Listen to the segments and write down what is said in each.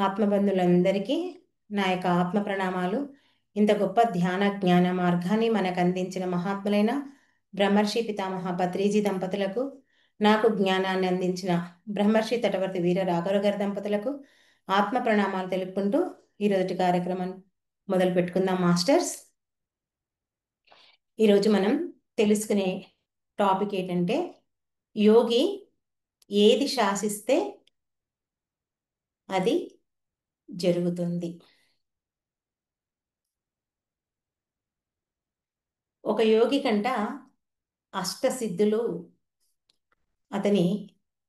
ఆత్మబంధులందరికీ నా యొక్క ఆత్మ ప్రణామాలు. ఇంత గొప్ప ధ్యాన జ్ఞాన మార్గాన్ని మనకు అందించిన మహాత్ములైన బ్రహ్మర్షి పితామహ పత్రిజీ దంపతులకు, నాకు జ్ఞానాన్ని అందించిన బ్రహ్మర్షి తటవర్తి వీర రాఘవ గారి దంపతులకు ఆత్మ ప్రణామాలు తెలుపుకుంటూ ఈరోజు కార్యక్రమం మొదలు పెట్టుకుందాం మాస్టర్స్. ఈరోజు మనం తెలుసుకునే టాపిక్ ఏంటంటే, యోగి ఏది శాసిస్తే అది జరుగుతుంది. ఒక యోగి కంట అష్టసిద్ధులు అతని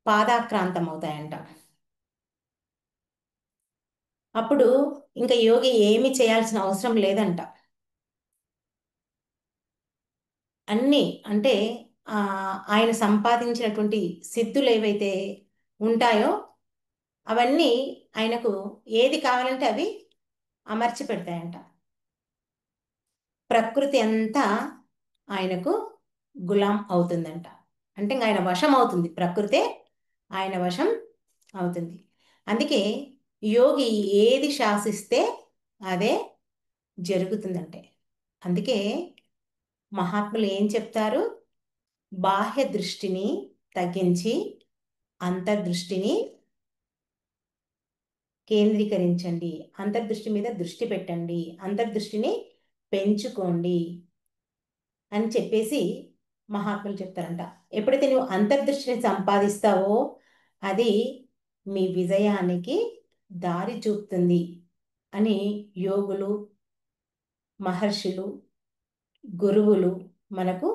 పాదాక్రాంతం అవుతాయంట. అప్పుడు ఇంకా యోగి ఏమి చేయాల్సిన అవసరం లేదంట. అన్నీ అంటే ఆయన సంపాదించినటువంటి సిద్ధులు ఏవైతే ఉంటాయో అవన్నీ ఆయనకు ఏది కావాలంటే అవి అమర్చి పెడతాయంట. ప్రకృతి అంతా ఆయనకు గులాం అవుతుందంట. అంటే ఇంకా ఆయన వశం అవుతుంది, ప్రకృతే ఆయన వశం అవుతుంది. అందుకే యోగి ఏది శాసిస్తే అదే జరుగుతుందంటే. అందుకే మహాత్ములు ఏం చెప్తారు? బాహ్య దృష్టిని తగ్గించి అంతర్దృష్టిని కేంద్రీకరించండి, అంతర్దృష్టి మీద దృష్టి పెట్టండి, అంతర్దృష్టిని పెంచుకోండి అని చెప్పేసి మహాత్ములు చెప్తారంట. ఎప్పుడైతే నువ్వు అంతర్దృష్టిని సంపాదిస్తావో అది మీ విజయానికి దారి చూపుతుంది అని యోగులు, మహర్షులు, గురువులు మనకు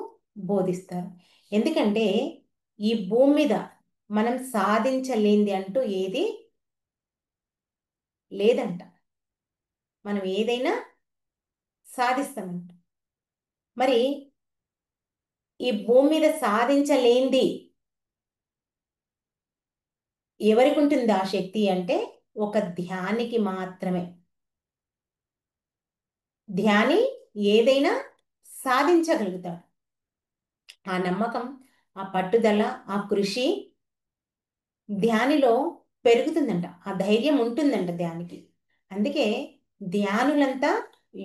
బోధిస్తారు. ఎందుకంటే ఈ భూమి మీద మనం సాధించలేనిది అంటూ ఏది లేదంట. మనం ఏదైనా సాధిస్తామంట. మరి ఈ భూమి మీద సాధించలేనిది ఎవరికి ఉంటుంది ఆ శక్తి అంటే ఒక ధ్యానికి మాత్రమే. ధ్యాని ఏదైనా సాధించగలుగుతాడు. ఆ నమ్మకం, ఆ పట్టుదల, ఆ కృషి ధ్యానిలో పెరుగుతుందంట. ఆ ధైర్యం ఉంటుందంట ధ్యానికి. అందుకే ధ్యానులంతా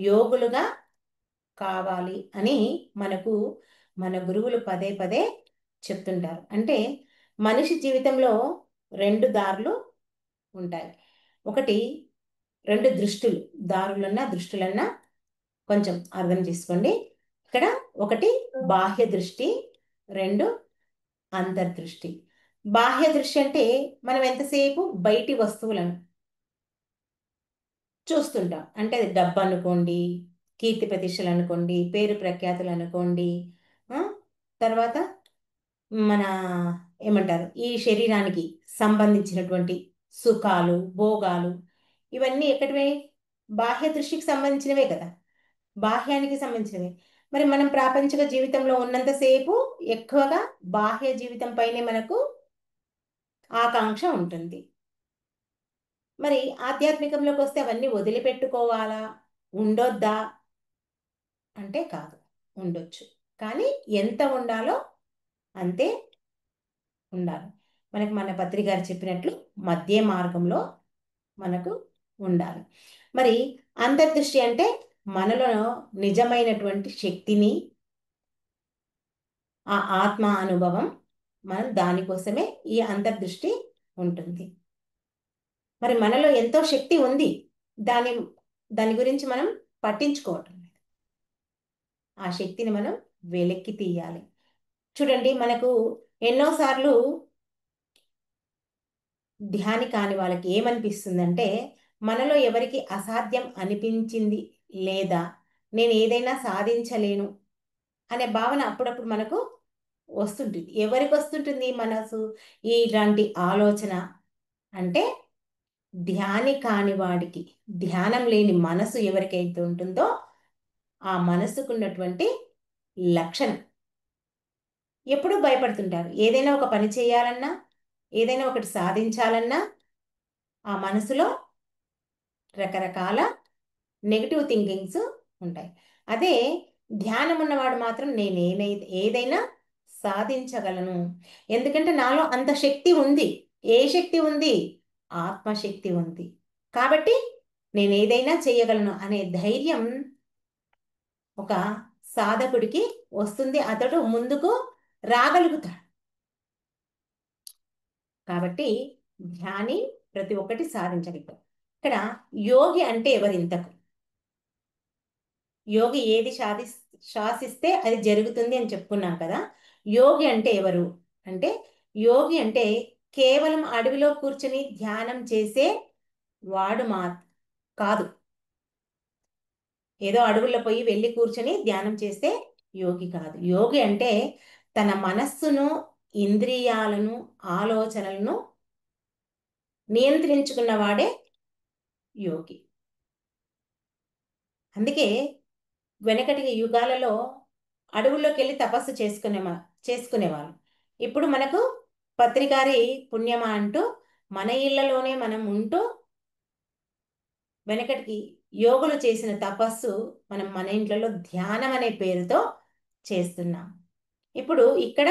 యోగులుగా కావాలి అని మనకు మన గురువులు పదే పదే చెప్తుంటారు. అంటే మనిషి జీవితంలో రెండు దారులు ఉంటాయి. ఒకటి రెండు దృష్టులు, దారులన్నా దృష్టులన్నా కొంచెం అర్థం చేసుకోండి. ఇక్కడ ఒకటి బాహ్య దృష్టి, రెండు అంతర్దృష్టి. బాహ్య దృష్టి అంటే మనం ఎంతసేపు బయటి వస్తువులను చూస్తుంటాం. అంటే అది డబ్బు అనుకోండి, కీర్తి ప్రతిష్టలు అనుకోండి, పేరు ప్రఖ్యాతులు అనుకోండి, తర్వాత మన ఏమంటారు ఈ శరీరానికి సంబంధించినటువంటి సుఖాలు, భోగాలు, ఇవన్నీ ఎక్కడివే? బాహ్య దృష్టికి సంబంధించినవే కదా, బాహ్యానికి సంబంధించినవే. మరి మనం ప్రాపంచిక జీవితంలో ఉన్నంతసేపు ఎక్కువగా బాహ్య జీవితం పైనే మనకు ఆకాంక్ష ఉంటుంది. మరి ఆధ్యాత్మికంలోకి వస్తే అవన్నీ వదిలిపెట్టుకోవాలా, ఉండొద్దా అంటే కాదు, ఉండొచ్చు. కానీ ఎంత ఉండాలో అంతే ఉండాలి. మనకి మన పత్రి గారు చెప్పినట్లు మధ్య మార్గంలో మనకు ఉండాలి. మరి అంతర్దృష్టి అంటే మనలో నిజమైనటువంటి శక్తిని, ఆ ఆత్మ అనుభవం, మనం దానికోసమే ఈ అంతర్దృష్టి ఉంటుంది. మరి మనలో ఎంతో శక్తి ఉంది, దాని దాని గురించి మనం పట్టించుకోవటం లేదు. ఆ శక్తిని మనం వెలికి తీయాలి. చూడండి, మనకు ఎన్నోసార్లు ధ్యాని కాని వాళ్ళకి ఏమనిపిస్తుందంటే, మనలో ఎవరికి అసాధ్యం అనిపించింది లేదా నేను ఏదైనా సాధించలేను అనే భావన అప్పుడప్పుడు మనకు వస్తుంటుంది. ఎవరికి వస్తుంటుంది మనసు ఇలాంటి ఆలోచన అంటే? ధ్యాని కాని వాడికి, ధ్యానం లేని మనసు ఎవరికైతే ఉంటుందో ఆ మనసుకున్నటువంటి లక్షణం. ఎప్పుడూ భయపడుతుంటారు. ఏదైనా ఒక పని చేయాలన్నా, ఏదైనా ఒకటి సాధించాలన్నా ఆ మనసులో రకరకాల నెగిటివ్ థింకింగ్స్ ఉంటాయి. అదే ధ్యానం ఉన్నవాడు మాత్రం నేను ఏదైనా సాధించగలను. ఎందుకంటే నాలో అంత శక్తి ఉంది. ఏ శక్తి ఉంది? ఆత్మశక్తి ఉంది. కాబట్టి నేను ఏదైనా చేయగలను అనే ధైర్యం ఒక సాధకుడికి వస్తుంది. అతడు ముందుకు రాగలుగుతాడు. కాబట్టి ధ్యాని ప్రతి ఒక్కటి సాధించగలుగుతాడు. ఇక్కడ యోగి అంటే ఎవరు ఇంతకు? యోగి ఏది శాసిస్తే అది జరుగుతుంది అని చెప్పుకున్నాం కదా. యోగి అంటే ఎవరు అంటే, యోగి అంటే కేవలం అడవిలో కూర్చుని ధ్యానం చేసే వాడు కాదు. ఏదో అడవుల్లో పోయి వెళ్ళి కూర్చొని ధ్యానం చేస్తే యోగి కాదు. యోగి అంటే తన మనస్సును, ఇంద్రియాలను, ఆలోచనలను నియంత్రించుకున్నవాడే యోగి. అందుకే వెనకటి యుగాలలో అడవుల్లోకి వెళ్ళి తపస్సు చేసుకునేవాళ్ళు. ఇప్పుడు మనకు పత్రికారి పుణ్యమా అంటూ మన ఇళ్లలోనే మనం ఉంటూ వెనకటికి యోగులు చేసిన తపస్సు మనం మన ఇంట్లలో ధ్యానం అనే పేరుతో చేస్తున్నాం. ఇప్పుడు ఇక్కడ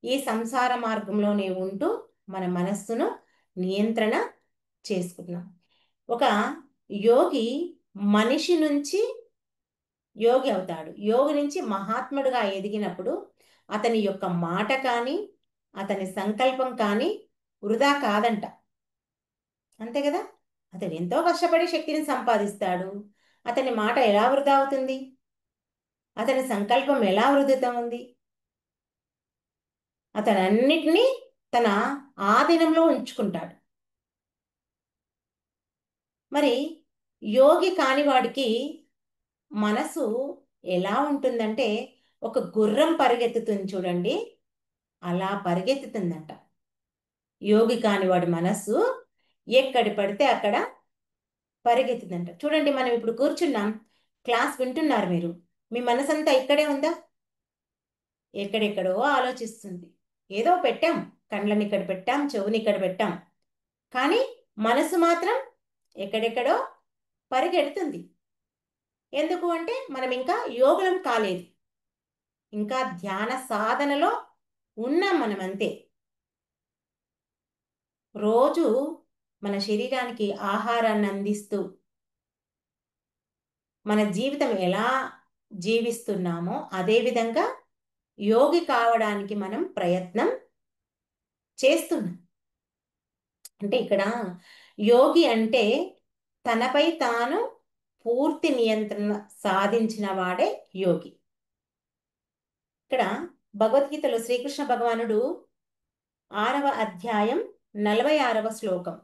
ఈ సంసార మార్గంలోనే ఉంటూ మన మనస్సును నియంత్రణ చేసుకున్నాం. ఒక యోగి మనిషి నుంచి యోగి అవుతాడు. యోగి నుంచి మహాత్ముడుగా ఎదిగినప్పుడు అతని యొక్క మాట కానీ అతని సంకల్పం కానీ వృధా కాదంట. అంతే కదా. అతడు ఎంతో కష్టపడి శక్తిని సంపాదిస్తాడు. అతని మాట ఎలా వృధా అవుతుంది? అతని సంకల్పం ఎలా వృధా ఉంది? అతనన్నిటినీ తన ఆధీనంలో ఉంచుకుంటాడు. మరి యోగి కాని వాడికి మనసు ఎలా ఉంటుందంటే, ఒక గుర్రం పరిగెత్తుతుంది చూడండి, అలా పరిగెత్తుతుందంట. యోగి కాని వాడి మనస్సు ఎక్కడి పడితే అక్కడ పరిగెత్తుతుందంట. చూడండి, మనం ఇప్పుడు కూర్చున్నాం, క్లాస్ వింటున్నారు మీరు, మీ మనసంతా ఇక్కడే ఉందా? ఎక్కడెక్కడో ఆలోచిస్తుంది. ఏదో పెట్టాం, కళ్ళని ఇక్కడ పెట్టాం, చెవుని ఇక్కడ పెట్టాం, కానీ మనసు మాత్రం ఎక్కడెక్కడో పరిగెడుతుంది. ఎందుకు అంటే మనం ఇంకా యోగులం కాలేదు, ఇంకా ధ్యాన సాధనలో ఉన్నాం మనం అంతే. రోజు మన శరీరానికి ఆహారాన్ని అందిస్తూ మన జీవితం ఎలా జీవిస్తున్నామో అదేవిధంగా యోగి కావడానికి మనం ప్రయత్నం చేస్తున్నాం. అంటే ఇక్కడ యోగి అంటే తనపై తాను పూర్తి నియంత్రణ సాధించిన వాడే యోగి. ఇక్కడ భగవద్గీతలో శ్రీకృష్ణ భగవానుడు 6వ అధ్యాయం 46వ శ్లోకం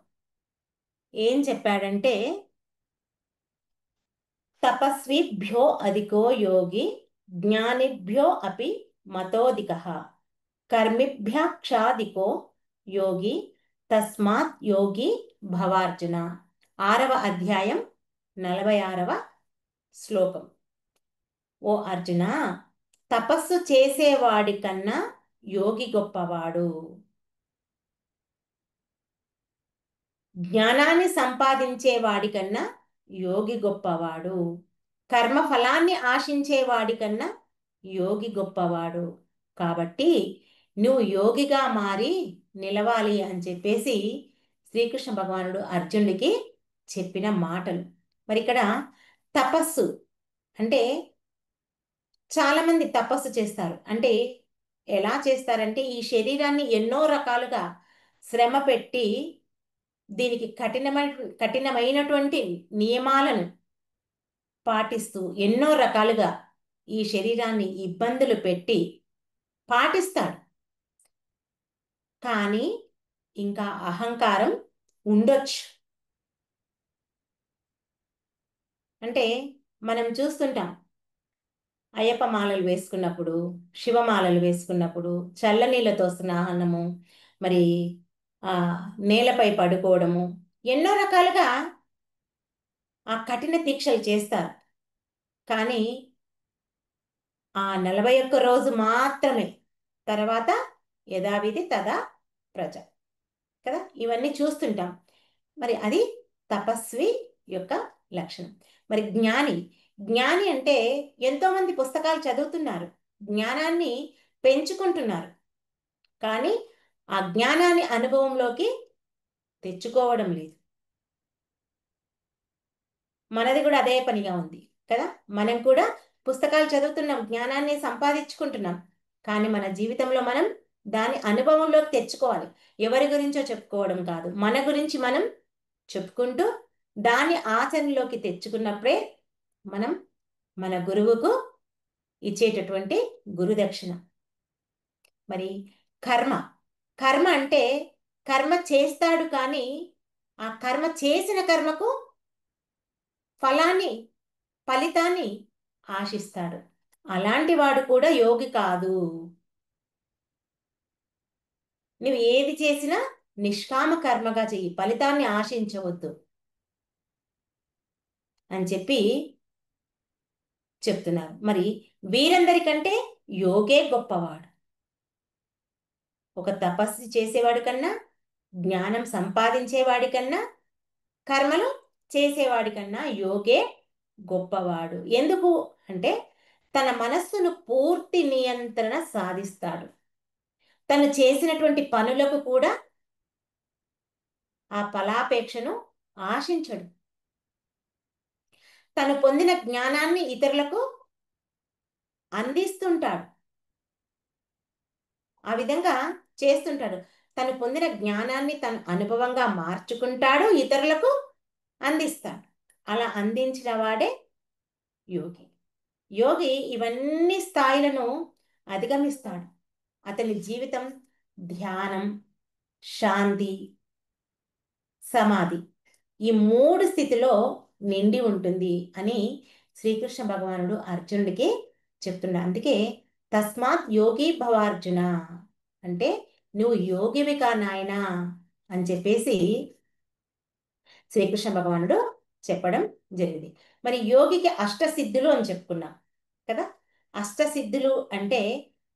ఏం చెప్పాడంటే, తపస్విభ్యో అధికో యోగి జ్ఞానిభ్యో అపి మతోధికః కర్మిభ్యక్షాధికో యోగి తస్మాత్ యోగి భవార్జున. 6వ అధ్యాయం 46వ శ్లోకం. ఓ అర్జున, తపస్సు చేసేవాడి కన్నా యోగి గొప్పవాడు, జ్ఞానాన్ని సంపాదించే వాడికన్నా యోగి గొప్పవాడు, కర్మ ఫలాన్ని ఆశించే వాడికన్నా యోగి గొప్పవాడు. కాబట్టి నువ్వు యోగిగా మారి నిలవాలి అని చెప్పేసి శ్రీకృష్ణ భగవానుడు అర్జునుడికి చెప్పిన మాటలు. మరి ఇక్కడ తపస్సు అంటే చాలామంది తపస్సు చేస్తారు. అంటే ఎలా చేస్తారంటే, ఈ శరీరాన్ని ఎన్నో రకాలుగా శ్రమ పెట్టి దీనికి కఠినమైనటువంటి నియమాలను పాటిస్తూ ఎన్నో రకాలుగా ఈ శరీరాన్ని ఇబ్బందులు పెట్టి పాటిస్తాడు. కానీ ఇంకా అహంకారం ఉండొచ్చు. అంటే మనం చూస్తుంటాం, అయ్యప్ప మాలలు వేసుకున్నప్పుడు, శివమాలలు వేసుకున్నప్పుడు చల్లనీళ్ళతో స్నానము, మరి నేలపై పడుకోవడము, ఎన్నో రకాలుగా ఆ కఠిన దీక్షలు చేస్తారు. కానీ ఆ 41 రోజు మాత్రమే, తర్వాత యథావిధి తదా ప్రజ కదా, ఇవన్నీ చూస్తుంటాం. మరి అది తపస్వి యొక్క లక్షణం. మరి జ్ఞాని, జ్ఞాని అంటే ఎంతోమంది పుస్తకాలు చదువుతున్నారు, జ్ఞానాన్ని పెంచుకుంటున్నారు, కానీ ఆ జ్ఞానాన్ని అనుభవంలోకి తెచ్చుకోవడం లేదు. మనది కూడా అదే పనిగా ఉంది కదా. మనం కూడా పుస్తకాలు చదువుతున్నాం, జ్ఞానాన్ని సంపాదించుకుంటున్నాం, కానీ మన జీవితంలో మనం దాని అనుభవంలోకి తెచ్చుకోవాలి. ఎవరి గురించో చెప్పుకోవడం కాదు, మన గురించి మనం చెప్పుకుంటూ దాన్ని ఆచరణలోకి తెచ్చుకున్నప్పుడే మనం మన గురువుకు ఇచ్చేటటువంటి గురుదక్షిణ. మరి కర్మ, కర్మ అంటే కర్మ చేస్తాడు కానీ ఆ కర్మ చేసిన కర్మకు ఫలాన్ని ఫలితాన్ని ఆశిస్తాడు. అలాంటి వాడు కూడా యోగి కాదు. నువ్వు ఏది చేసినా నిష్కామ కర్మగా చెయ్యి, ఫలితాన్ని ఆశించవద్దు అని చెప్పి చెప్తున్నారు. మరి వీరందరికంటే యోగే గొప్పవాడు. ఒక తపస్సు చేసేవాడి కన్నా, జ్ఞానం సంపాదించేవాడి కన్నా, కర్మలు చేసేవాడి కన్నా యోగే గొప్పవాడు. ఎందుకు అంటే తన మనస్సును పూర్తి నియంత్రణ సాధిస్తాడు. తను చేసినటువంటి పనులకు కూడా ఆ ఫలాపేక్షను ఆశించడు. తను పొందిన జ్ఞానాన్ని ఇతరులకు అందిస్తుంటాడు. ఆ విధంగా చేస్తుంటాడు. తను పొందిన జ్ఞానాన్ని తను అనుభవంగా మార్చుకుంటాడు, ఇతరులకు అందిస్తాడు. అలా అందించిన వాడే యోగి. యోగి ఇవన్నీ స్థాయిలను అధిగమిస్తాడు. అతని జీవితం ధ్యానం, శాంతి, సమాధి ఈ మూడు స్థితిలో నిండి ఉంటుంది అని శ్రీకృష్ణ భగవానుడు అర్జునుడికి చెప్తున్నాడు. అందుకే తస్మాత్ యోగి భవార్జున అంటే నువ్వు యోగివి కా నాయనా అని చెప్పేసి శ్రీకృష్ణ భగవానుడు చెప్పడం జరిగింది. మరి యోగికి అష్టసిద్ధులు అని చెప్పుకున్నాం కదా. అష్టసిద్ధులు అంటే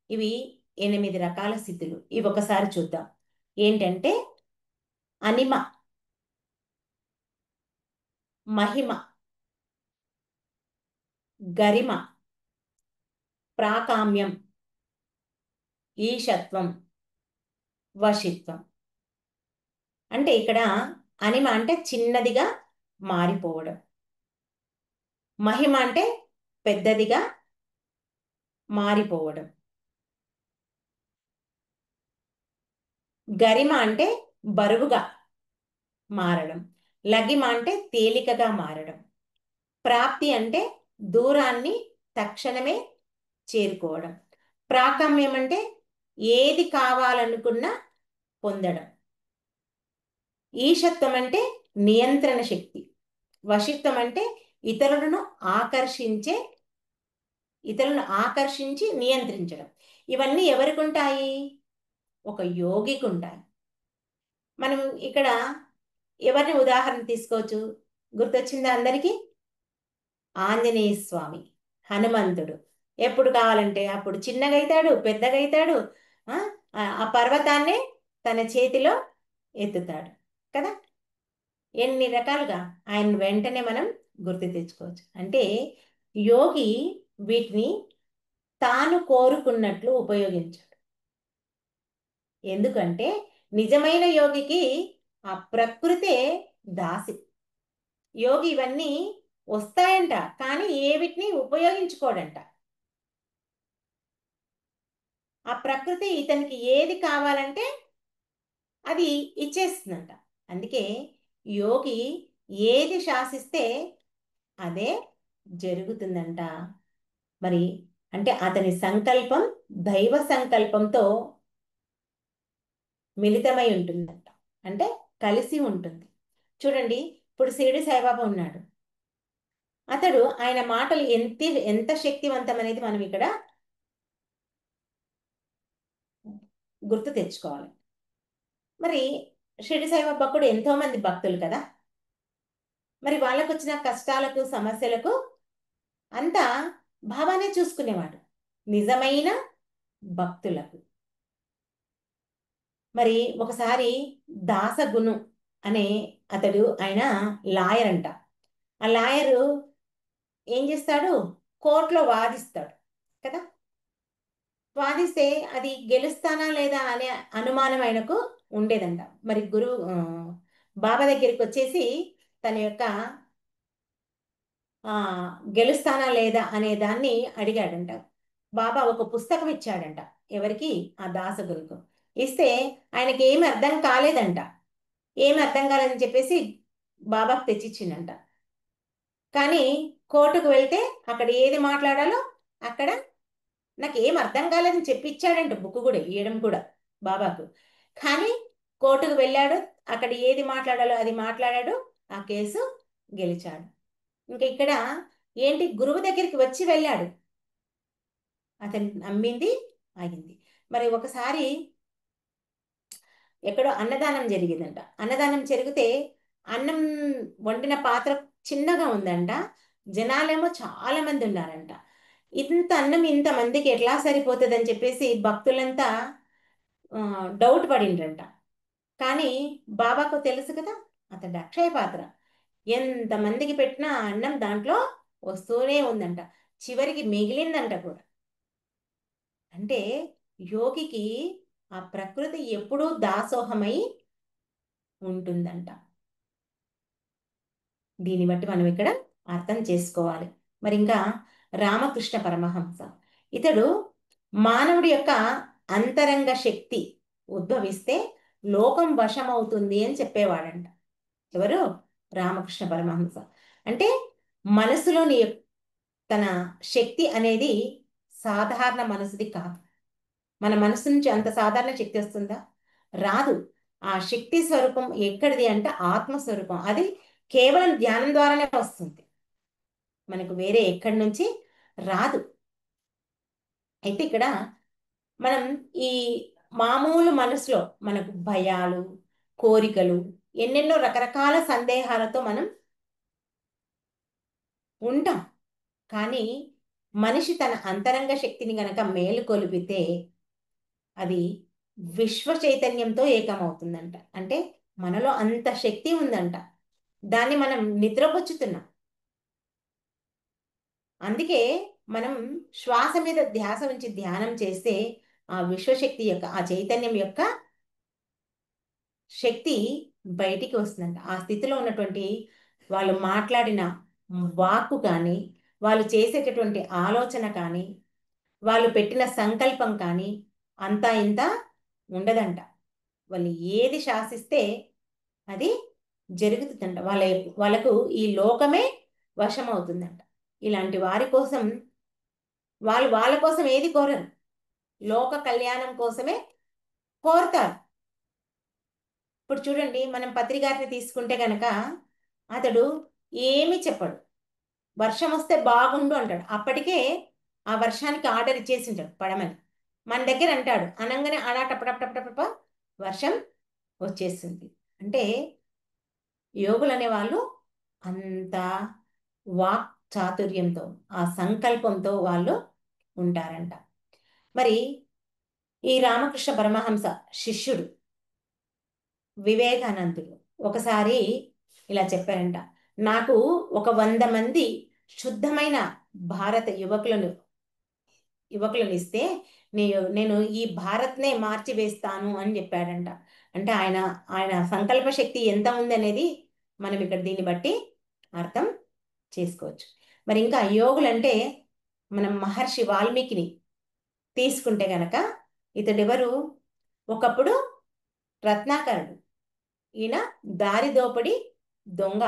ఇవి 8 రకాల సిద్ధులు. ఇవి ఒకసారి చూద్దాం. ఏంటంటే అనిమ, మహిమ, గరిమ, ప్రాకామ్యం, ఈశత్వం, వశిత్వం. అంటే ఇక్కడ అనిమ అంటే చిన్నదిగా మారిపోవడం, మహిమ అంటే పెద్దదిగా మారిపోవడం, గరిమ అంటే బరువుగా మారడం, లగిమ అంటే తేలికగా మారడం, ప్రాప్తి అంటే దూరాన్ని తక్షణమే చేరుకోవడం, ప్రాకమ్యం అంటే ఏది కావాలనుకున్నా పొందడం, ఈశత్వం అంటే నియంత్రణ శక్తి, వశిత్వం అంటే ఇతరులను ఆకర్షించే ఇతరులను ఆకర్షించి నియంత్రించడం. ఇవన్నీ ఎవరికి ఉంటాయి? ఒక యోగికి ఉంటాయి. మనం ఇక్కడ ఎవరిని ఉదాహరణ తీసుకోవచ్చు? గుర్తొచ్చిందా అందరికీ? ఆంజనేయ స్వామి, హనుమంతుడు. ఎప్పుడు కావాలంటే అప్పుడు చిన్నగైతాడు, పెద్దగైతాడు, ఆ ఆ పర్వతాన్నే తన చేతిలో ఎత్తుతాడు కదా. ఎన్ని రకాలుగా ఆయన వెంటనే మనం గుర్తు తెచ్చుకోవచ్చు. అంటే యోగి వీటిని తాను కోరుకున్నట్లు ఉపయోగించాడు. ఎందుకంటే నిజమైన యోగికి ఆ ప్రకృతే దాసి. యోగి ఇవన్నీ వస్తాయంట, కానీ ఏ వీటిని ఉపయోగించుకోడంట. ఆ ప్రకృతి ఇతనికి ఏది కావాలంటే అది ఇచ్చేస్తుందంట. అందుకే యోగి ఏది శాసిస్తే అదే జరుగుతుందంట. మరి అంటే అతని సంకల్పం దైవ సంకల్పంతో మిళితమై ఉంటుందంట. అంటే కలిసి ఉంటుంది. చూడండి, ఇప్పుడు షిరిడి సాయిబాబా ఉన్నాడు. అతడు ఆయన మాటలు ఎంత శక్తివంతం అనేది మనం ఇక్కడ గుర్తు తెచ్చుకోవాలి. మరి షిరిడి సాయిబాబా కూడా ఎంతో మంది భక్తులు కదా. మరి వాళ్ళకు వచ్చిన కష్టాలకు సమస్యలకు అంతా బాబానే చూసుకునేవాడు, నిజమైన భక్తులకు. మరి ఒకసారి దాసగును అనే ఆయన లాయర్ అంట. ఆ లాయరు ఏం చేస్తాడు? కోర్టులో వాదిస్తాడు కదా. వాదిస్తే అది గెలుస్తానా లేదా అనే అనుమానం ఆయనకు ఉండేదంట. మరి బాబా దగ్గరికి వచ్చేసి తన యొక్క ఆ, గెలుస్తానా లేదా అనే దాన్ని అడిగాడంట. బాబా ఒక పుస్తకం ఇచ్చాడంట. ఎవరికి? ఆ దాసగురుకు. ఇస్తే ఆయనకి ఏమి అర్థం కాలేదంట. ఏమి అర్థం కాలేదని చెప్పేసి బాబాకు తెచ్చిచ్చిందంట. కానీ కోర్టుకు వెళ్తే అక్కడ ఏది మాట్లాడాలో అక్కడ నాకు ఏం అర్థం కాలేదని చెప్పి ఇచ్చాడంట. బుక్ కూడా ఇవ్వడం కూడా బాబాకు. కానీ కోర్టుకు వెళ్ళాడు. అక్కడ ఏది మాట్లాడాలో అది మాట్లాడాడు. ఆ కేసు గెలిచాడు. ఇంకా ఇక్కడ ఏంటి, గురువు దగ్గరికి వచ్చి వెళ్ళాడు. అతను నమ్మింది ఆగింది. మరి ఒకసారి ఎక్కడో అన్నదానం జరిగిందంట. అన్నదానం జరిగితే అన్నం వండిన పాత్ర చిన్నగా ఉందంట. జనాలేమో చాలా మంది ఉన్నారంట. ఇంత అన్నం ఇంతమందికి ఎట్లా సరిపోతుంది అని చెప్పేసి భక్తులంతా డౌట్ పడిండ్రంట. కానీ బాబాకు తెలుసు కదా, అతడు అక్షయ పాత్ర. ఎంతమందికి పెట్టినా అన్నం దాంట్లో వస్తూనే ఉందంట. చివరికి మిగిలిందంట కూడా. అంటే యోగికి ఆ ప్రకృతి ఎప్పుడూ దాసోహమై ఉంటుందంట. దీన్ని బట్టి మనం ఇక్కడ అర్థం చేసుకోవాలి. మరి ఇంకా రామకృష్ణ పరమహంస, ఇతడు మానవుడి యొక్క అంతరంగ శక్తి ఉద్భవిస్తే లోకం వశమవుతుంది అని చెప్పేవాడంట. ఎవరు? రామకృష్ణ పరమహంస. అంటే మనసులోని తన శక్తి అనేది సాధారణ మనసుది కాదు. మన మనసు నుంచి అంత సాధారణ శక్తి వస్తుందా? రాదు. ఆ శక్తి స్వరూపం ఎక్కడిది అంటే ఆత్మస్వరూపం. అది కేవలం ధ్యానం ద్వారానే వస్తుంది. మనకు వేరే ఎక్కడి నుంచి రాదు. అయితే ఇక్కడ మనం ఈ మామూలు మనసులో మనకు భయాలు, కోరికలు, ఎన్నెన్నో రకరకాల సందేహాలతో మనం ఉంటాం. కానీ మనిషి తన అంతరంగ శక్తిని గనక మేలుకొలిపితే అది విశ్వ చైతన్యంతో ఏకమవుతుందంట. అంటే మనలో అంత శక్తి ఉందంట. దాన్ని మనం నిద్రపుచ్చుతున్నాం. అందుకే మనం శ్వాస మీద ధ్యాస ఉంచి ధ్యానం చేస్తే ఆ విశ్వశక్తి యొక్క, ఆ చైతన్యం యొక్క శక్తి బయటికి వస్తుందంట. ఆ స్థితిలో ఉన్నటువంటి వాళ్ళు మాట్లాడిన వాక్కు కానీ, వాళ్ళు చేసేటటువంటి ఆలోచన కానీ, వాళ్ళు పెట్టిన సంకల్పం కానీ అంతా ఇంత ఉండదంట. వాళ్ళు ఏది శాసిస్తే అది జరుగుతుందంట. వాళ్ళకు ఈ లోకమే వశమవుతుందంట. ఇలాంటి వారి కోసం వాళ్ళు వాళ్ళ కోసం ఏది కోరరు, లోక కళ్యాణం కోసమే కోరుతారు. ఇప్పుడు చూడండి, మనం పత్రికారిని తీసుకుంటే గనక అతడు ఏమీ చెప్పడు. వర్షం వస్తే బాగుండు అంటాడు. అప్పటికే ఆ వర్షానికి ఆర్డర్ ఇచ్చేసి ఉంటాడు పడమని. మన దగ్గర అంటాడు, అనగానే ఆడాటప్పటప్పటప్ప వర్షం వచ్చేస్తుంది. అంటే యోగులు అనే వాళ్ళు అంత వాక్ చాతుర్యంతో, ఆ సంకల్పంతో వాళ్ళు ఉంటారంట. మరి ఈ రామకృష్ణ పరమహంస శిష్యుడు వివేకానందుడు ఒకసారి ఇలా చెప్పారంట, నాకు ఒక 100 మంది శుద్ధమైన భారత యువకులను ఇస్తే నేను ఈ భారత్నే మార్చివేస్తాను అని చెప్పాడంట. అంటే ఆయన ఆయన సంకల్ప శక్తి ఎంత ఉంది అనేది మనం ఇక్కడ దీన్ని బట్టి అర్థం చేసుకోవచ్చు. మరి ఇంకా యోగులు అంటే మనం మహర్షి వాల్మీకిని తీసుకుంటే గనక ఇతడెవరు? ఒకప్పుడు రత్నాకరుడు. ఈయన దారి దోపిడి దొంగ.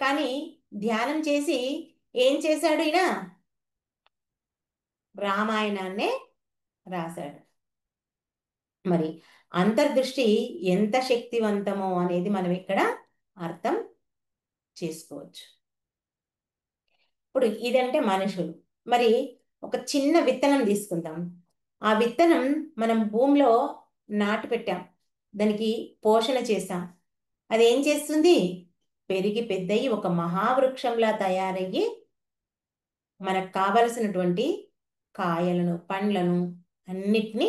కానీ ధ్యానం చేసి ఏం చేశాడు ఈయన? రామాయణాన్నే రాశాడు. మరి అంతర్దృష్టి ఎంత శక్తివంతమో అనేది మనం ఇక్కడ అర్థం చేసుకోవచ్చు. ఇప్పుడు ఇదంటే మనుషులు. మరి ఒక చిన్న విత్తనం తీసుకుందాం. ఆ విత్తనం మనం భూమిలో నాటి పెట్టాం, దానికి పోషణ చేస్తాం. అది ఏం చేస్తుంది? పెరిగి పెద్దయి ఒక మహావృక్షంలా తయారయ్యి మనకు కావలసినటువంటి కాయలను, పండ్లను అన్నిటినీ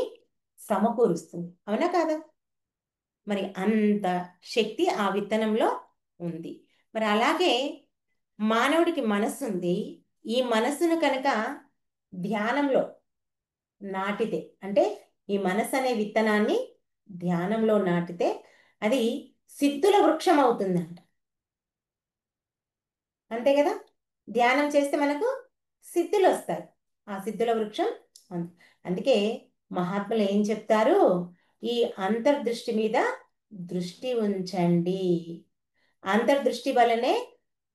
సమకూరుస్తుంది. అవునా కాదా? మరి అంత శక్తి ఆ విత్తనంలో ఉంది. మరి అలాగే మానవుడికి మనస్సు ఉంది. ఈ మనస్సును కనుక ధ్యానంలో నాటితే, అంటే ఈ మనస్సు అనే విత్తనాన్ని ధ్యానంలో నాటితే అది సిద్ధుల వృక్షం అవుతుందంట. అంతే కదా? ధ్యానం చేస్తే మనకు సిద్ధులు వస్తాయి. ఆ సిద్ధుల వృక్షం ఉంది. అందుకే మహాత్ములు ఏం చెప్తారు? ఈ అంతర్దృష్టి మీద దృష్టి ఉంచండి. అంతర్దృష్టి వలనే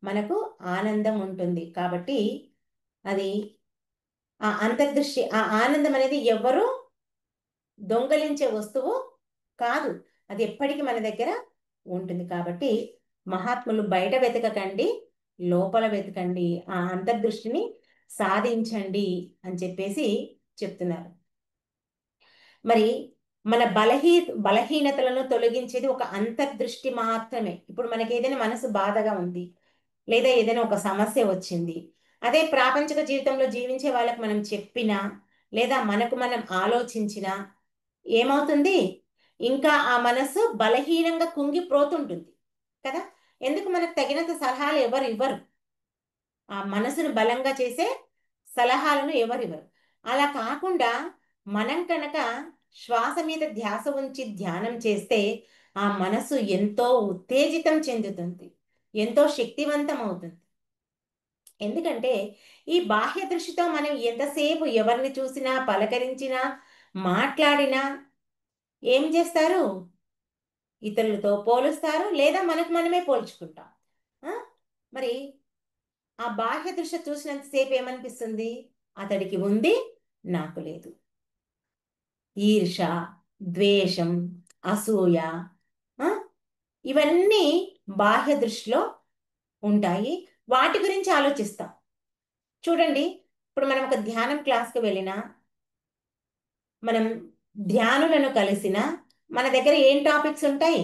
మనకు ఆనందం ఉంటుంది. కాబట్టి అది ఆ అంతర్దృష్టి, ఆ ఆనందం అనేది ఎవ్వరూ దొంగలించే వస్తువు కాదు. అది ఎప్పటికీ మన దగ్గర ఉంటుంది. కాబట్టి మహాత్ములు బయట వెతకకండి, లోపల వెతకండి, ఆ అంతర్దృష్టిని సాధించండి అని చెప్పేసి చెప్తున్నారు. మరి మన బలహీనతలను తొలగించేది ఒక అంతర్దృష్టి మాత్రమే. ఇప్పుడు మనకి ఏదైనా మనసు బాధగా ఉంది, లేదా ఏదైనా ఒక సమస్య వచ్చింది, అదే ప్రాపంచిక జీవితంలో జీవించే వాళ్ళకి మనం చెప్పినా, లేదా మనకు మనం ఆలోచించినా ఏమవుతుంది? ఇంకా ఆ మనసు బలహీనంగా కుంగిపోతుంటుంది కదా. ఎందుకు? మనకు తగినంత సలహాలు ఎవరు ఇవ్వరు. ఆ మనసును బలంగా చేసే సలహాలను ఎవరివ్వరు. అలా కాకుండా మనం కనుక శ్వాస మీద ధ్యాస ఉంచి ధ్యానం చేస్తే ఆ మనసు ఎంతో ఉత్తేజితం చెందుతుంది, ఎంతో శక్తివంతం అవుతుంది. ఎందుకంటే ఈ బాహ్య దృష్టితో మనం ఎంతసేపు ఎవరిని చూసినా, పలకరించినా, మాట్లాడినా ఏం చేస్తారు? ఇతరులతో పోలుస్తారు, లేదా మనకు మనమే పోల్చుకుంటాం. ఆ? మరి ఆ బాహ్య దృష్టి చూసినంతసేపు ఏమనిపిస్తుంది? అతడికి ఉంది, నాకు లేదు. ఈర్ష, ద్వేషం, అసూయ, ఆ? ఇవన్నీ బాహ్య దృష్టిలో ఉంటాయి. వాటి గురించి ఆలోచిస్తాం. చూడండి, ఇప్పుడు మనం ఒక ధ్యానం క్లాస్కి వెళ్ళినా, మనం ధ్యానులను కలిసిన మన దగ్గర ఏం టాపిక్స్ ఉంటాయి?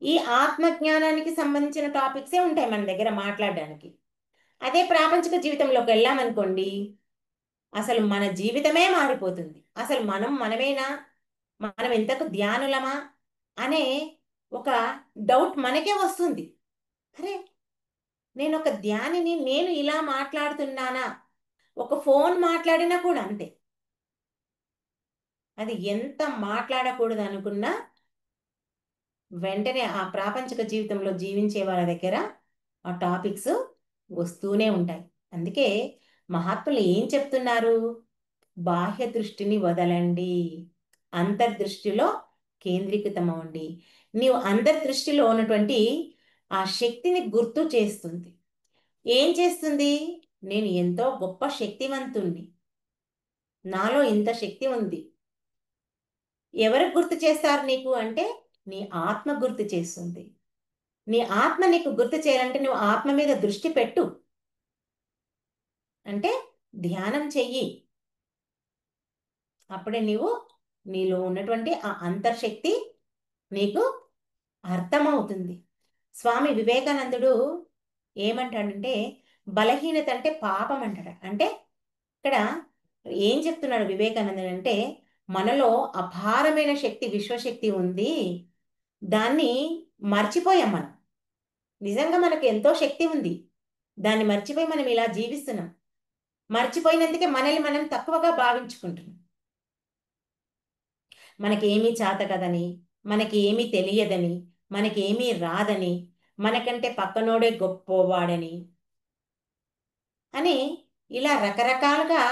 ఈ ఆత్మజ్ఞానానికి సంబంధించిన టాపిక్సే ఉంటాయి మన దగ్గర మాట్లాడడానికి. అదే ప్రాపంచిక జీవితంలోకి వెళ్ళామనుకోండి, అసలు మన జీవితమే మారిపోతుంది. అసలు మనమేనా, మనం ఎంతకు ధ్యానులమా అనే ఒక డౌట్ మనకే వస్తుంది. అరే, నేను ఒక ధ్యానిని, నేను ఇలా మాట్లాడుతున్నానా? ఒక ఫోన్ మాట్లాడినా కూడా అంతే. అది ఎంత మాట్లాడకూడదు అనుకున్నా వెంటనే ఆ ప్రాపంచిక జీవితంలో జీవించే వాళ్ళ దగ్గర ఆ టాపిక్స్ వస్తూనే ఉంటాయి. అందుకే మహాత్ములు ఏం చెప్తున్నారు? బాహ్య దృష్టిని వదలండి, అంతర్దృష్టిలో కేంద్రీకృతమవ్వండి. నీవు అంతర్దృష్టిలో ఉన్నటువంటి ఆ శక్తిని గుర్తు చేస్తుంది. ఏం చేస్తుంది? నేను ఎంతో గొప్ప శక్తివంతుణ్ణి, నాలో ఇంత శక్తి ఉంది. ఎవరు గుర్తు చేస్తారు నీకు అంటే? నీ ఆత్మ గుర్తు చేస్తుంది. నీ ఆత్మ నీకు గుర్తు చేయాలంటే నువ్వు ఆత్మ మీద దృష్టి పెట్టు. అంటే ధ్యానం చెయ్యి. అప్పుడే నీలో ఉన్నటువంటి ఆ అంతర్శక్తి నీకు అర్థమవుతుంది. స్వామి వివేకానందుడు ఏమంటాడంటే, బలహీనత అంటే పాపం అంటాడు. అంటే ఇక్కడ ఏం చెప్తున్నాడు వివేకానందుడు అంటే, మనలో అపారమైన శక్తి, విశ్వశక్తి ఉంది. దాన్ని మర్చిపోయాం మనం. నిజంగా మనకు ఎంతో శక్తి ఉంది, దాన్ని మర్చిపోయి మనం ఇలా జీవిస్తున్నాం. మర్చిపోయినందుకే మనల్ని మనం తక్కువగా భావించుకుంటున్నాం. మనకేమీ చేత కదని, మనకి ఏమీ తెలియదని, మనకేమీ రాదని, మనకంటే పక్కనోడే గొప్పవాడని అని ఇలా రకరకాలుగా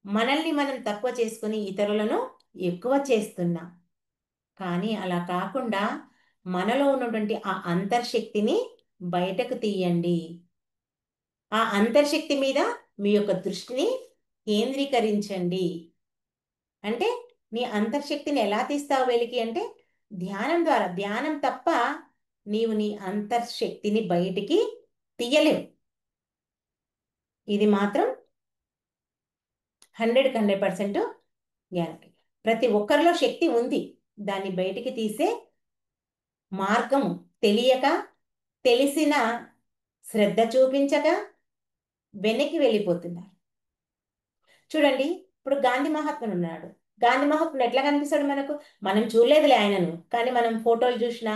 మనల్ని మనం తక్కువ చేసుకుని ఇతరులను ఎక్కువ చేస్తున్నాం. కానీ అలా కాకుండా మనలో ఉన్నటువంటి ఆ అంతర్శక్తిని బయటకు తీయండి. ఆ అంతర్శక్తి మీద మీ యొక్క దృష్టిని కేంద్రీకరించండి. అంటే నీ అంతర్శక్తిని ఎలా తీస్తావు వెలికి అంటే ధ్యానం ద్వారా. ధ్యానం తప్ప నీవు నీ అంతర్శక్తిని బయటికి తీయలేవు. ఇది మాత్రం 100% గ్యారంటీ. ప్రతి ఒక్కరిలో శక్తి ఉంది, దాన్ని బయటికి తీసే మార్గము తెలియక, తెలిసిన శ్రద్ధ చూపించక వెనక్కి వెళ్ళిపోతున్నారు. చూడండి, ఇప్పుడు గాంధీ మహాత్ముడు ఉన్నాడు. గాంధీ మహాత్ముడు ఎట్లా కనిపిస్తాడు మనకు? మనం చూడలేదులే ఆయనను, కానీ మనం ఫోటోలు చూసినా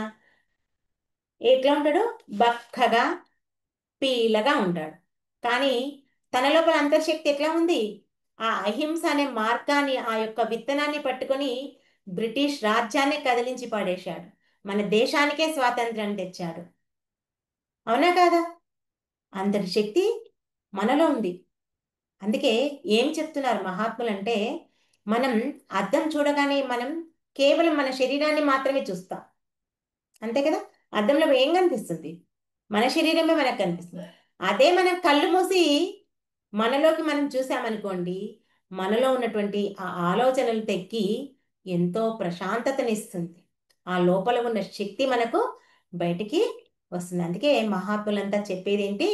ఎట్లా ఉంటాడు? బక్కగా, పీలగా ఉంటాడు. కానీ తన లోపల అంతర్శక్తి ఎట్లా ఉంది? ఆ అహింస అనే మార్గాన్ని, ఆ యొక్క విత్తనాన్ని పట్టుకొని బ్రిటిష్ రాజ్యాన్ని కదిలించి పడేశాడు. మన దేశానికే స్వాతంత్రం తెచ్చాడు. అవునా కాదా? అంతటి శక్తి మనలో ఉంది. అందుకే ఏం చెప్తున్నారు మహాత్ములు అంటే, మనం అద్దం చూడగానే మనం కేవలం మన శరీరాన్ని మాత్రమే చూస్తాం, అంతే కదా. అద్దంలో ఏం కనిపిస్తుంది? మన శరీరమే మనకు కనిపిస్తుంది. అదే మనం కళ్ళు మూసి మనలోకి మనం చూసామనుకోండి, మనలో ఉన్నటువంటి ఆ ఆలోచనలు తెక్కి ఎంతో ప్రశాంతతనిస్తుంది. ఆ లోపల ఉన్న శక్తి మనకు బయటికి వస్తుంది. అందుకే మహాత్ములంతా చెప్పేది ఏంటి?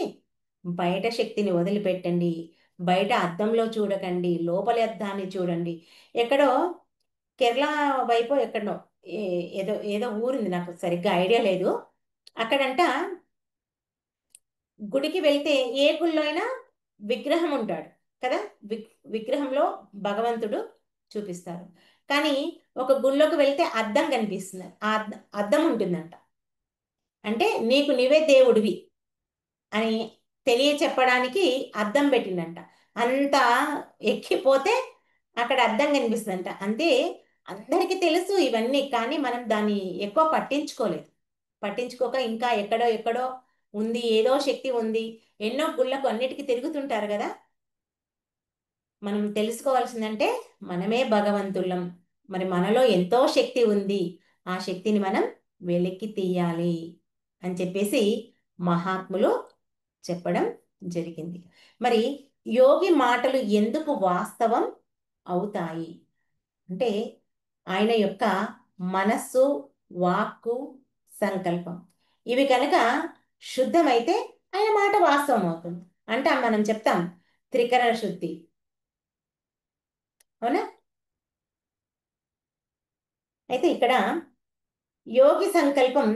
బయట శక్తిని వదిలిపెట్టండి, బయట అద్దంలో చూడకండి, లోపలి అద్దాన్ని చూడండి. ఎక్కడో కేరళ వైపు ఎక్కడనో ఏదో ఏదో ఊరింది, నాకు సరిగ్గా ఐడియా లేదు. అక్కడంట గుడికి వెళ్తే ఏ గుళ్ళో అయినా విగ్రహం ఉంటాడు కదా. విగ్రహంలో భగవంతుడు చూపిస్తారు. కానీ ఒక గుళ్ళోకి వెళ్తే అద్దం కనిపిస్తుంది. ఆ అద్దం ఉంటుందంట. అంటే నీకు నీవే దేవుడివి అని తెలియ చెప్పడానికి అద్దం పెట్టిందంట. అంత ఎక్కిపోతే అక్కడ అద్దం కనిపిస్తుందంట. అంతే. అందరికీ తెలుసు ఇవన్నీ, కానీ మనం దాన్ని ఎక్కువ పట్టించుకోలేదు. పట్టించుకోక ఇంకా ఎక్కడో ఎక్కడో ఉంది, ఏదో శక్తి ఉంది. ఎన్నో గుళ్ళకు అన్నిటికీ తిరుగుతుంటారు కదా. మనం తెలుసుకోవాల్సిందంటే మనమే భగవంతులం. మరి మనలో ఎంతో శక్తి ఉంది, ఆ శక్తిని మనం వెలికి తీయాలి అని చెప్పేసి మహాత్ములు చెప్పడం జరిగింది. మరి యోగి మాటలు ఎందుకు వాస్తవం అవుతాయి అంటే, ఆయన యొక్క మనస్సు, వాక్కు, సంకల్పం ఇవి కనుక శుద్ధమైతే ఆయన మాట వాస్తవం అవుతుంది. అంటే మనం చెప్తాం త్రికరణ శుద్ధి, అవునా. అయితే ఇక్కడ యోగి సంకల్పం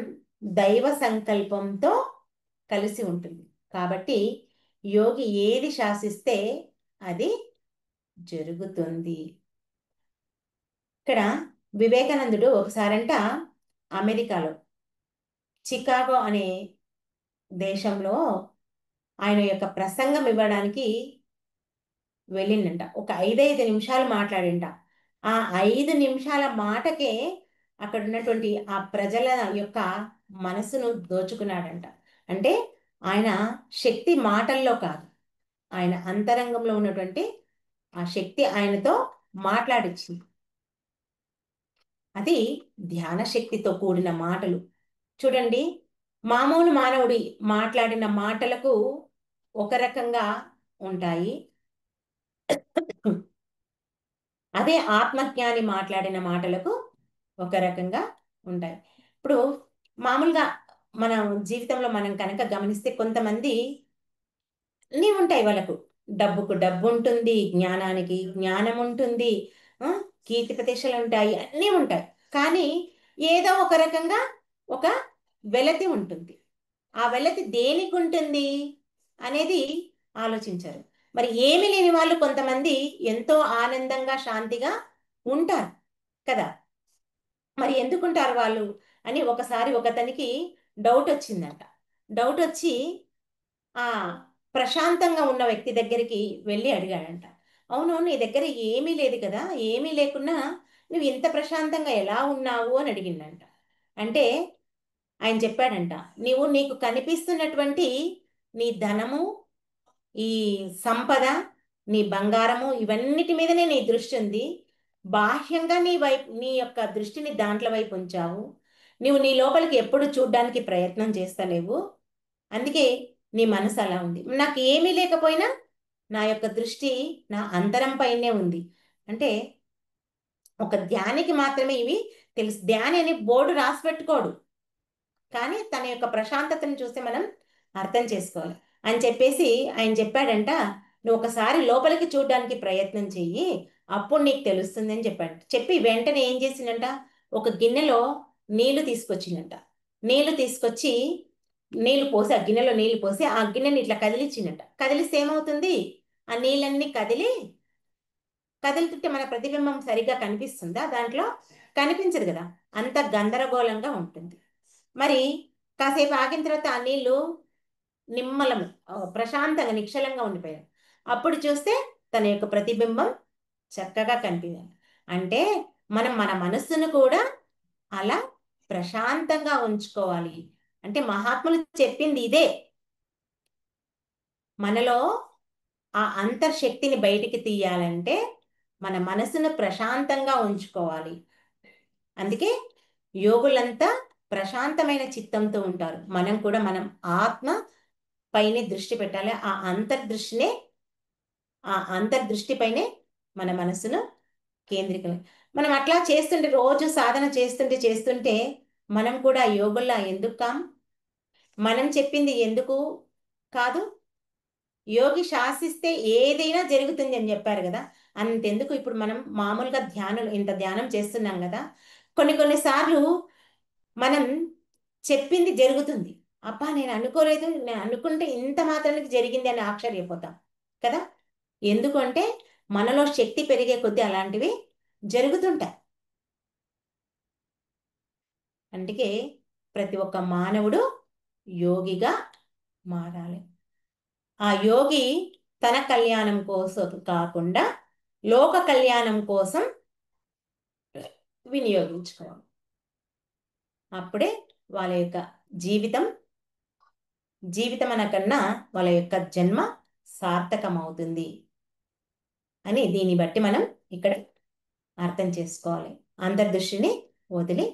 దైవ సంకల్పంతో కలిసి ఉంటుంది. కాబట్టి యోగి ఏది శాసిస్తే అది జరుగుతుంది. ఇక్కడ వివేకానందుడు ఒకసారంట అమెరికాలో చికాగో అనే దేశంలో ఆయన యొక్క ప్రసంగం ఇవ్వడానికి వెళ్ళిండంట. ఒక 5 నిమిషాలు మాట్లాడింట. ఆ 5 నిమిషాల మాటకే అక్కడ ఉన్నటువంటి ఆ ప్రజల యొక్క మనసును దోచుకున్నాడంట. అంటే ఆయన శక్తి మాటల్లో కాదు, ఆయన అంతరంగంలో ఉన్నటువంటి ఆ శక్తి ఆయనతో మాట్లాడించింది. అది ధ్యాన శక్తితో కూడిన మాటలు. చూడండి, మామూలు మానవుడి మాట్లాడిన మాటలకు ఒక రకంగా ఉంటాయి. అదే ఆత్మజ్ఞాని మాట్లాడిన మాటలకు ఒక రకంగా ఉంటాయి. ఇప్పుడు మామూలుగా మన జీవితంలో మనం కనుక గమనిస్తే కొంతమంది అన్నీ ఉంటాయి వాళ్ళకు. డబ్బుకు డబ్బు ఉంటుంది, జ్ఞానానికి జ్ఞానం ఉంటుంది, ఆ, కీర్తి ప్రతిష్టలు ఉంటాయి, అన్నీ ఉంటాయి. కానీ ఏదో ఒక రకంగా ఒక వెలతి ఉంటుంది. ఆ వెలతి దేనికి ఉంటుంది అనేది ఆలోచించరు. మరి ఏమి లేని వాళ్ళు కొంతమంది ఎంతో ఆనందంగా శాంతిగా ఉంటారు కదా. మరి ఎందుకుంటారు వాళ్ళు అని ఒకసారి ఒకతనికి డౌట్ వచ్చిందంట. డౌట్ వచ్చి ఆ ప్రశాంతంగా ఉన్న వ్యక్తి దగ్గరికి వెళ్ళి అడిగాడంట. అవును, నీ దగ్గర ఏమీ లేదు కదా, ఏమీ లేకున్నా నువ్వు ఇంత ప్రశాంతంగా ఎలా ఉన్నావు అని అడిగిండంట. అంటే ఆయన చెప్పాడంట, నీకు కనిపిస్తున్నటువంటి నీ ధనము, ఈ సంపద, నీ బంగారము, ఇవన్నిటి మీదనే నీ దృష్టి ఉంది. బాహ్యంగా నీ యొక్క దృష్టిని దాంట్ల వైపు ఉంచావు. నువ్వు నీ లోపలికి ఎప్పుడు చూడ్డానికి ప్రయత్నం చేస్తలేవు. అందుకే నీ మనసు అలా ఉంది. నాకు ఏమీ లేకపోయినా నా యొక్క దృష్టి నా అంతరం పైనే ఉంది. అంటే ఒక ధ్యానికి మాత్రమే ఇవి తెలుసు. ధ్యాని అని బోర్డు రాసి పెట్టుకోడు, కానీ తన యొక్క ప్రశాంతతను చూస్తే మనం అర్థం చేసుకోవాలి అని చెప్పేసి ఆయన చెప్పాడంట. నువ్వు ఒకసారి లోపలికి చూడడానికి ప్రయత్నం చెయ్యి, అప్పుడు నీకు తెలుస్తుంది అని చెప్పాడు. చెప్పి వెంటనే ఏం చేసిందంట, ఒక గిన్నెలో నీళ్లు తీసుకొచ్చిందంట. నీళ్లు తీసుకొచ్చి నీళ్లు పోసి ఆ గిన్నెలో నీళ్లు పోసి ఆ గిన్నెని ఇట్లా కదిలిచ్చిందంట. కదిలిస్తే ఏమవుతుంది, ఆ నీళ్ళన్నీ కదులుతుంటే మన ప్రతిబింబం సరిగ్గా కనిపిస్తుందా దాంట్లో? కనిపించదు కదా, అంత గందరగోళంగా ఉంటుంది. మరి కాసేపు ఆగిన తర్వాత ఆ నీళ్లు నిమ్మలం ప్రశాంతంగా నిశ్చలంగా ఉండిపోయారు. అప్పుడు చూస్తే తన యొక్క ప్రతిబింబం చక్కగా కనిపించింది. అంటే మనం మన మనస్సును కూడా అలా ప్రశాంతంగా ఉంచుకోవాలి. అంటే మహాత్ములు చెప్పింది ఇదే. మనలో ఆ అంతర్శక్తిని బయటికి తీయాలంటే మన మనసును ప్రశాంతంగా ఉంచుకోవాలి. అందుకే యోగులంతా ప్రశాంతమైన చిత్తంతో ఉంటారు. మనం కూడా మనం ఆత్మ పైనే దృష్టి పెట్టాలి. ఆ అంతర్దృష్టిపైనే మన మనసును కేంద్రీకరణ. మనం అట్లా చేస్తుంటే, రోజు సాధన చేస్తుంటే మనం కూడా యోగుల్లా ఎందుకు కాం? మనం చెప్పింది ఎందుకు కాదు? యోగి శాసిస్తే ఏదైనా జరుగుతుంది అని చెప్పారు కదా. అంతెందుకు ఇప్పుడు మనం మామూలుగా ఇంత ధ్యానం చేస్తున్నాం కదా. కొన్ని సార్లు మనం చెప్పింది జరుగుతుంది. అబ్బా, నేను అనుకోలేదు, నేను అనుకుంటే ఇంత మాత్రానికి జరిగింది అని ఆశ్చర్యపోతాం కదా. ఎందుకంటే మనలో శక్తి పెరిగే కొద్దీ అలాంటివి జరుగుతుంటాయి. అందుకే ప్రతి ఒక్క మానవుడు యోగిగా మారాలి. ఆ యోగి తన కళ్యాణం కోసం కాకుండా లోక కళ్యాణం కోసం వినియోగించుకోవాలి. అప్పుడే వాళ్ళ యొక్క జీవితం జీవితం అనకన్నా వాళ్ళ యొక్క జన్మ సార్థకం అవుతుంది అని దీన్ని బట్టి మనం ఇక్కడ అర్థం చేసుకోవాలి. అంతర్దృష్టిని వదిలి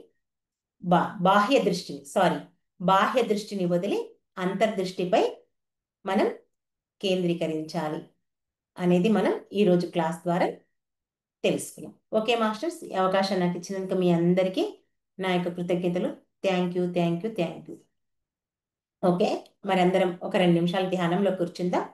బాహ్య దృష్టిని బాహ్య దృష్టిని వదిలి అంతర్దృష్టిపై మనం కేంద్రీకరించాలి అనేది మనం ఈరోజు క్లాస్ ద్వారా తెలుసుకున్నాం. ఓకే మాస్టర్స్, ఈ అవకాశం నాకు ఇచ్చినందుకు మీ అందరికీ నా యొక్క కృతజ్ఞతలు. Thank you, thank you, thank you. Okay, మరి అందరం ఒక 2 నిమిషాలు ధ్యానంలో కూర్చుందాం.